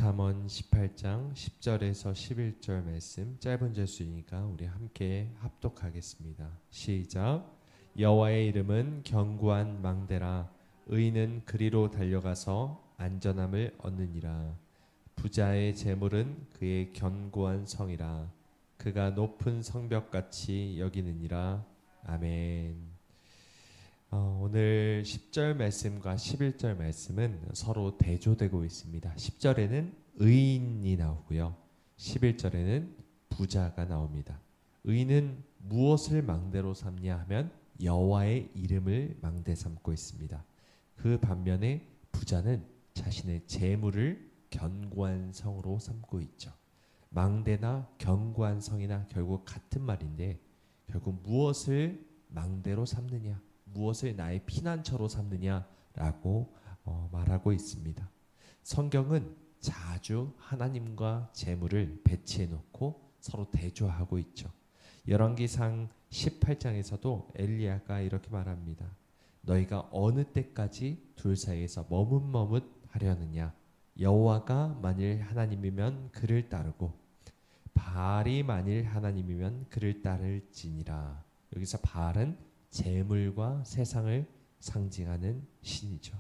잠언 18장 10절에서 11절 말씀 짧은 절수이니까 우리 함께 합독하겠습니다. 시작. 여호와의 이름은 견고한 망대라. 의인은 그리로 달려가서 안전함을 얻느니라. 부자의 재물은 그의 견고한 성이라. 그가 높은 성벽같이 여기느니라. 아멘. 오늘 10절 말씀과 11절 말씀은 서로 대조되고 있습니다. 10절에는 의인이 나오고요. 11절에는 부자가 나옵니다. 의인은 무엇을 망대로 삼냐 하면 여호와의 이름을 망대 삼고 있습니다. 그 반면에 부자는 자신의 재물을 견고한 성으로 삼고 있죠. 망대나 견고한 성이나 결국 같은 말인데 결국 무엇을 망대로 삼느냐, 무엇을 나의 피난처로 삼느냐라고 말하고 있습니다. 성경은 자주 하나님과 재물을 배치해 놓고 서로 대조하고 있죠. 열왕기상 18장에서도 엘리야가 이렇게 말합니다. 너희가 어느 때까지 둘 사이에서 머뭇머뭇하려느냐. 여호와가 만일 하나님이면 그를 따르고 바알이 만일 하나님이면 그를 따를지니라. 여기서 바알은 재물과 세상을 상징하는 신이죠.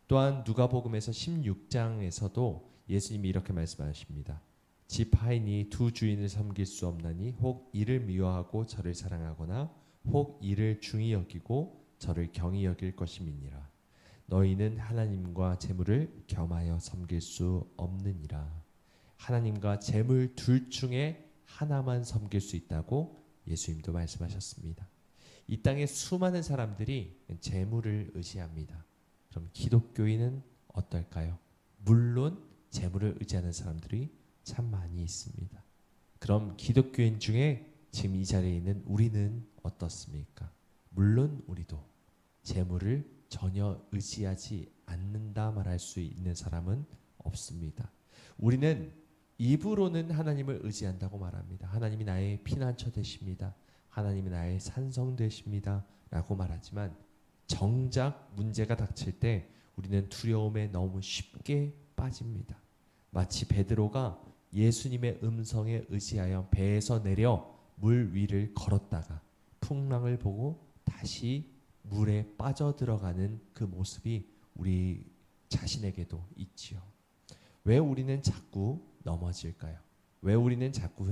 또한 누가복음에서 16장에서도 예수님이 이렇게 말씀하십니다. 집 하인이 두 주인을 섬길 수 없나니 혹 이를 미워하고 저를 사랑하거나 혹 이를 중히 여기고 저를 경히 여길 것임이니라. 너희는 하나님과 재물을 겸하여 섬길 수 없느니라. 하나님과 재물 둘 중에 하나만 섬길 수 있다고 예수님도 말씀하셨습니다. 이 땅에 수많은 사람들이 재물을 의지합니다. 그럼 기독교인은 어떨까요? 물론 재물을 의지하는 사람들이 참 많이 있습니다. 그럼 기독교인 중에 지금 이 자리에 있는 우리는 어떻습니까? 물론 우리도 재물을 전혀 의지하지 않는다 말할 수 있는 사람은 없습니다. 우리는 입으로는 하나님을 의지한다고 말합니다. 하나님이 나의 피난처 되십니다. 하나님이 나의 산성 되십니다. 라고 말하지만 정작 문제가 닥칠 때 우리는 두려움에 너무 쉽게 빠집니다. 마치 베드로가 예수님의 음성에 의지하여 배에서 내려 물 위를 걸었다가 풍랑을 보고 다시 물에 빠져들어가는 그 모습이 우리 자신에게도 있지요. 왜 우리는 자꾸 넘어질까요? 왜 우리는 자꾸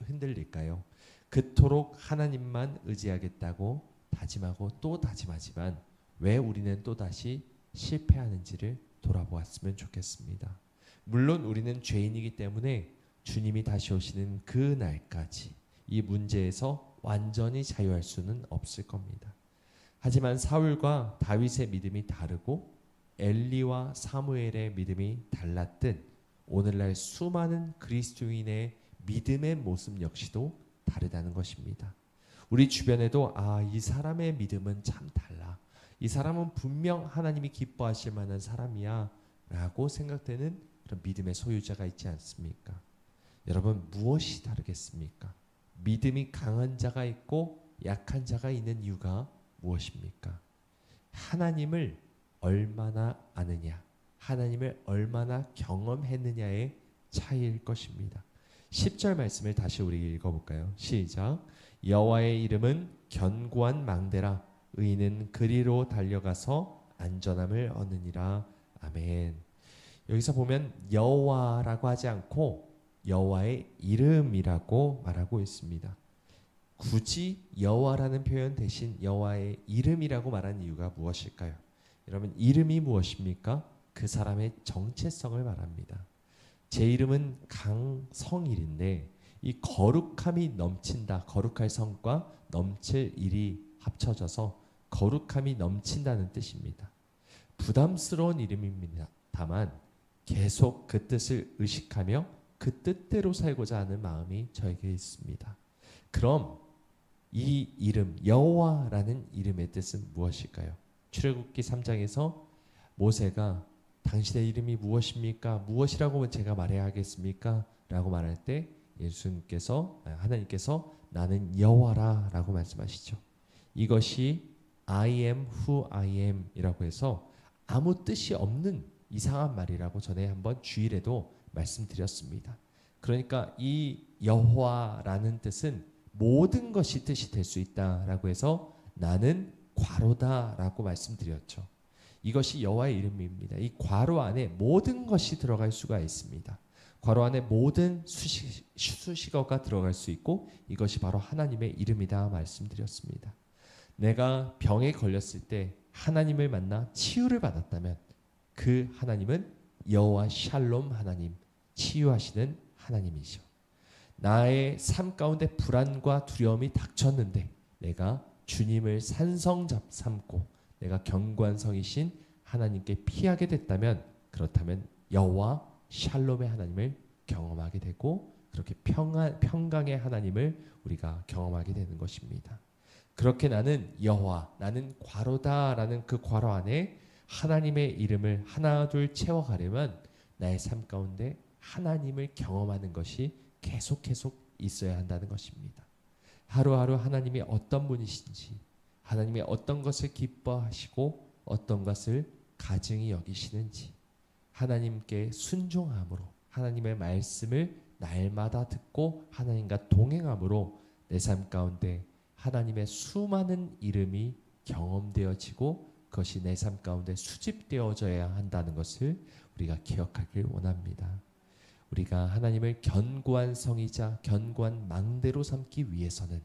흔들릴까요? 그토록 하나님만 의지하겠다고 다짐하고 또 다짐하지만 왜 우리는 또다시 실패하는지를 돌아보았으면 좋겠습니다. 물론 우리는 죄인이기 때문에 주님이 다시 오시는 그 날까지 이 문제에서 완전히 자유할 수는 없을 겁니다. 하지만 사울과 다윗의 믿음이 다르고 엘리와 사무엘의 믿음이 달랐듯 오늘날 수많은 그리스도인의 믿음의 모습 역시도 다르다는 것입니다. 우리 주변에도 이 사람의 믿음은 참 달라. 이 사람은 분명 하나님이 기뻐하실 만한 사람이야 라고 생각되는 그런 믿음의 소유자가 있지 않습니까? 여러분 무엇이 다르겠습니까? 믿음이 강한 자가 있고 약한 자가 있는 이유가 무엇입니까? 하나님을 얼마나 아느냐, 하나님을 얼마나 경험했느냐의 차이일 것입니다. 10절 말씀을 다시 우리 읽어볼까요? 시작. 여호와의 이름은 견고한 망대라. 의인은 그리로 달려가서 안전함을 얻느니라. 아멘. 여기서 보면 여호와라고 하지 않고 여호와의 이름이라고 말하고 있습니다. 굳이 여호와라는 표현 대신 여호와의 이름이라고 말한 이유가 무엇일까요? 여러분 이름이 무엇입니까? 그 사람의 정체성을 말합니다. 제 이름은 강성일인데 이 거룩함이 넘친다. 거룩할 성과 넘칠 일이 합쳐져서 거룩함이 넘친다는 뜻입니다. 부담스러운 이름입니다. 다만 계속 그 뜻을 의식하며 그 뜻대로 살고자 하는 마음이 저에게 있습니다. 그럼 이 이름 여호와라는 이름의 뜻은 무엇일까요? 출애굽기 3장에서 모세가 당신의 이름이 무엇입니까? 무엇이라고 제가 말해야 하겠습니까? 라고 말할 때 하나님께서 나는 여호와라 라고 말씀하시죠. 이것이 I am who I am 이라고 해서 아무 뜻이 없는 이상한 말이라고 전에 한번 주일에도 말씀드렸습니다. 그러니까 이 여호와라는 뜻은 모든 것이 뜻이 될 수 있다라고 해서 나는 괄호다라고 말씀드렸죠. 이것이 여호와의 이름입니다. 이 괄호 안에 모든 것이 들어갈 수가 있습니다. 괄호 안에 모든 수식어가 들어갈 수 있고 이것이 바로 하나님의 이름이다 말씀드렸습니다. 내가 병에 걸렸을 때 하나님을 만나 치유를 받았다면 그 하나님은 여호와 샬롬 하나님, 치유하시는 하나님이죠. 나의 삶 가운데 불안과 두려움이 닥쳤는데 내가 주님을 산성 삼고 내가 경관성이신 하나님께 피하게 됐다면 그렇다면 여호와 샬롬의 하나님을 경험하게 되고 그렇게 평강의 하나님을 우리가 경험하게 되는 것입니다. 그렇게 나는 여호와, 나는 괄호다라는 그 괄호 안에 하나님의 이름을 하나 둘 채워가려면 나의 삶 가운데 하나님을 경험하는 것이 계속 있어야 한다는 것입니다. 하루하루 하나님이 어떤 분이신지, 하나님이 어떤 것을 기뻐하시고 어떤 것을 가증히 여기시는지, 하나님께 순종함으로 하나님의 말씀을 날마다 듣고 하나님과 동행함으로 내 삶 가운데 하나님의 수많은 이름이 경험되어지고 그것이 내 삶 가운데 수집되어져야 한다는 것을 우리가 기억하길 원합니다. 우리가 하나님을 견고한 성이자 견고한 망대로 삼기 위해서는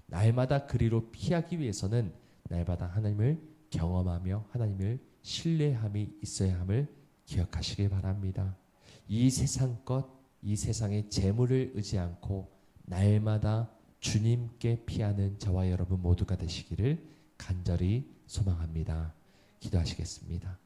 날마다 그리로 피하기 위해서는 날마다 하나님을 경험하며 하나님을 신뢰함이 있어야 함을 기억하시길 바랍니다. 이 세상 것, 이 세상의 재물을 의지 않고 날마다 주님께 피하는 저와 여러분 모두가 되시기를 간절히 소망합니다. 기도하시겠습니다.